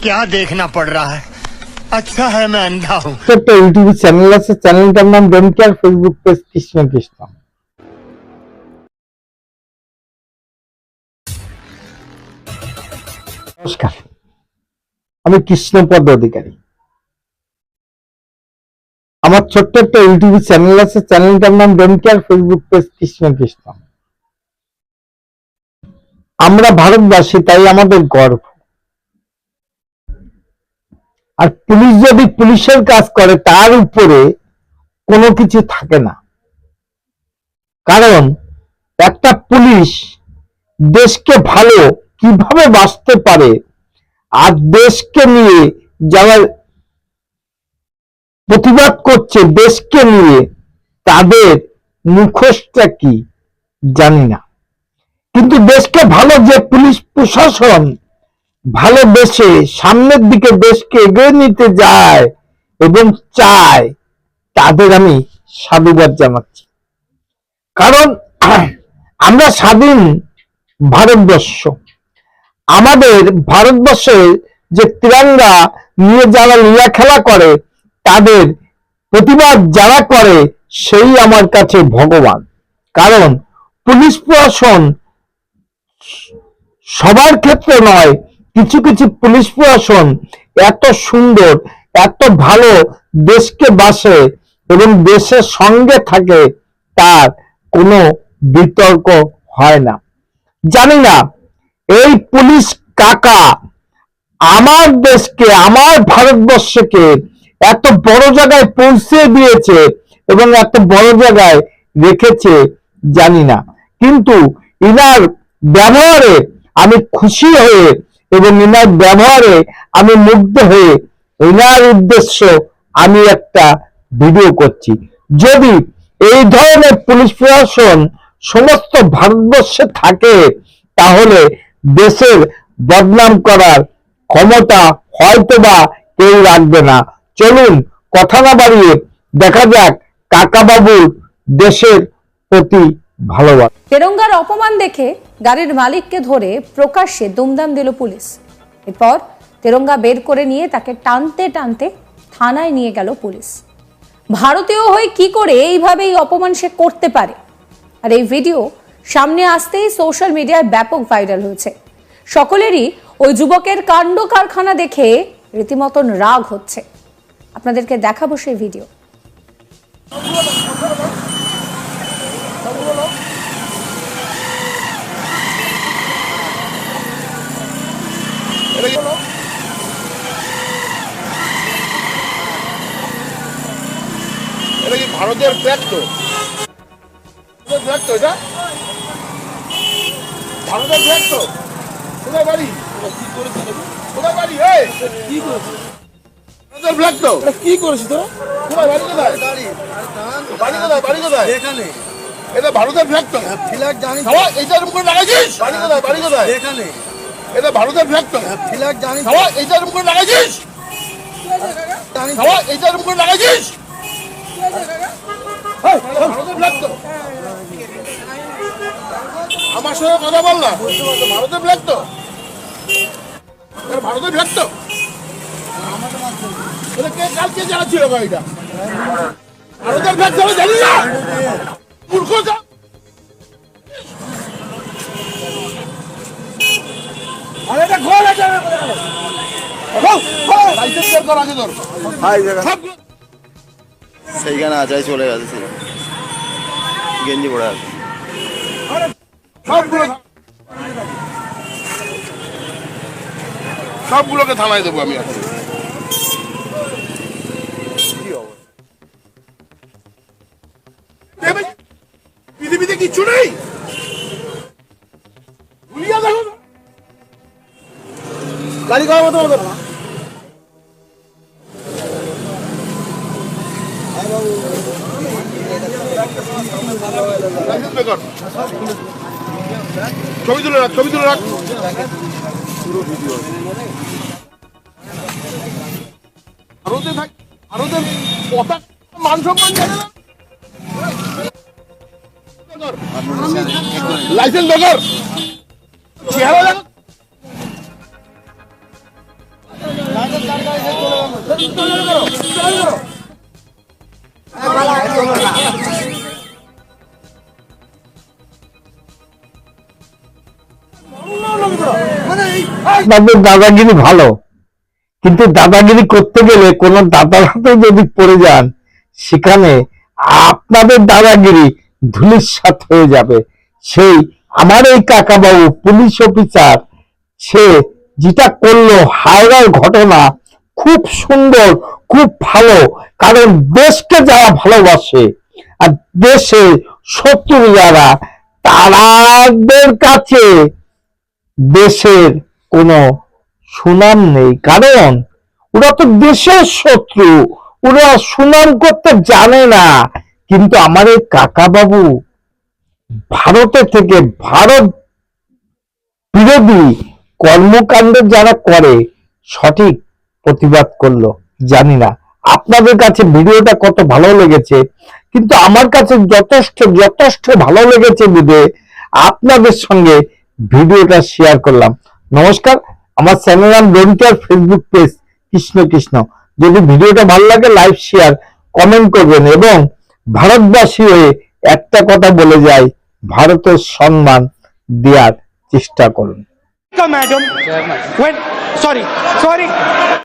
क्या देखना पड़ रहा है? अच्छा है मैं अंधा हूँ। একটা ইউটিউব চ্যানেল আছে, চ্যানেলটার নাম don't care, Facebook page Krishna Krishna. নমস্কার, আমি কৃষ্ণপদ অধিকারী। আমার ছোট্ট একটা ইউটিউব চ্যানেল আছে, চ্যানেলটার নাম don't care, Facebook page Krishna Krishna. আমরা ভারতবাসী, তাই আমাদের গর্ব। আর পুলিশ যদি পুলিশের কাজ করে, তার উপরে কোনো কিছু থাকে না। কারণ একটা পুলিশ দেশকে ভালো কিভাবে বাঁচতে পারে, আর দেশকে নিয়ে যারা প্রতিবাদ করছে দেশকে নিয়ে, তাদের মুখোশটা কি জানি না। কিন্তু দেশকে ভালো যে পুলিশ প্রশাসন ভালোবেসে সামনের দিকে দেশকে এগিয়ে নিতে যায় এবং চায়, তাদের আমি সাধুবাদ জানাচ্ছি। কারণ আমরা স্বাধীন ভারতবর্ষ, আমাদের ভারতবর্ষে যে তিরঙ্গা নিয়ে যারা লীলা খেলা করে, তাদের প্রতিবাদ যারা করে, সেই আমার কাছে ভগবান। কারণ পুলিশ প্রশাসন সবার ক্ষেত্রে নয়, কিছু কিছু পুলিশ প্রশাসন এত সুন্দর, এত ভালো, দেশকে বাসে এবং দেশের সঙ্গে থাকে, তার কোনো বিতর্ক হয় না। জানি না এই পুলিশ কাকা আমার দেশকে, আমার ভারতবর্ষকে এত বড় জায়গায় পৌঁছে দিয়েছে এবং এত বড় জায়গায় রেখেছে, জানি না। কিন্তু ইনার ব্যবহারে আমি খুশি হয়ে এবং ইনার ব্যবহারে আমি মুগ্ধ হয়ে ইনার উদ্দেশ্য আমি একটা ভিডিও করছি। যদি এই ধরনের পুলিশ প্রশাসন সমস্ত ভারতবর্ষে থাকে, তাহলে দেশের বদনাম করার ক্ষমতা হয়তোবা কেউ রাখবে না। চলুন কথা না বাড়িয়ে দেখা যাক কাকাবাবুর দেশের প্রতি ভালোবাসা। তেরঙ্গার অপমান দেখে গাড়ির মালিককে ধরে প্রকাশ্যে দুমদাম দিল পুলিশ। এরপর তেরঙ্গা বের করে নিয়ে তাকে টানতে টানতে থানায় নিয়ে গেল পুলিশ। ভারতীয় হয়ে কি করে এইভাবে এই অপমান সে করতে পারে? আর এই ভিডিও সামনে আসতেই সোশ্যাল মিডিয়ায় ব্যাপক ভাইরাল হয়েছে। সকলেরই ওই যুবকের কাণ্ড কারখানা দেখে রীতিমতন রাগ হচ্ছে। আপনাদেরকে দেখাবো সেই ভিডিও। এটা কি ভারতের ফ্ল্যাগ? তো ফ্ল্যাগ তো এটা ভারতের ফ্ল্যাগ তো। কোথায় বাড়ি? কি করেছিস? কোথায় বাড়ি? কি করেছিস? ভারতের ফ্ল্যাগ তো। কি করেছিস তোরা? কোথায় বাড়ি? কোথায় বাড়ি? কোথায় বাড়ি? কোথায়? এখানে। এটা ভারতের ফ্ল্যাগ তো। ফ্ল্যাগ জানিস? এইটা এরকম করে লাগাইছিস? বাড়ি কোথায়? বাড়ি কোথায়? এখানে। এটা ভারতের ফ্ল্যাগ তো। ফ্ল্যাগ জানিস? এইটা এরকম করে লাগাইছিস? এইটা এরকম করে লাগাইছিস? আমার সঙ্গে কথা বল না। ভারতের ফ্ল্যাগ তো। ভারতের ফ্ল্যাগ তো। কালকে যারা ছিল গাড়িটা ভারতের ফ্ল্যাগ তো জানি না। মূর্খ যা। আরে এটা ঘর আছে। লাইসেন্স বের করা আছে তোর। সেইখানে আচাই চলে গেছে, গেঞ্জি পড়ে আছে। সবগুলোকে থানায় দেবো আমি। পৃথিবীতে কিচ্ছু নেই। গাড়ি করার মতো মতো না। ছবি তুলে রাখ, ছবি তুলে রাখ। ভারতের কথা মান সম্মান জানে না। লাইসেন্স বেকার। চেহারা দেখো। আপনাদের দাদাগিরি ভালো, কিন্তু দাদাগিরি করতে গেলে কোন দাদার হাতে যদি পড়ে যান, সেখানে আপনাদের দাদাগিরি ধূলিসাৎ হয়ে যাবে। সেই আমার এই কাকাবাবু পুলিশ অফিসার, সে যেটা করলো হায়রার ঘটনা, খুব সুন্দর, খুব ভালো। কারণ দেশকে যারা ভালোবাসে আর দেশের শত্রু যারা, তাদের কাছে দেশের কোনো সুনাম নেই। কারণ ওরা তো দেশের শত্রু, ওরা সুনাম করতে জানে না। কিন্তু আমার এই কাকাবাবু ভারতে থেকে ভারত বিরোধী কর্মকাণ্ড যারা করে, সঠিক প্রতিবাদ করলো। জানি না আপনাদের কাছে ভিডিওটা কত ভালো লেগেছে, কিন্তু আমার কাছে যথেষ্ট ভালো লেগেছে বিধে আপনাদের সঙ্গে ভিডিওটা শেয়ার করলাম। নমস্কার, আমার চ্যানেল নাম ডোনকেয়ার, ফেসবুক পেজ কৃষ্ণ কৃষ্ণ। যদি ভিডিওটা ভালো লাগে লাইক শেয়ার কমেন্ট করবেন, এবং ভারতবাসী হয়ে একটা কথা বলে যাই, ভারতের সম্মান দেওয়ার চেষ্টা করুন। Madam, sorry.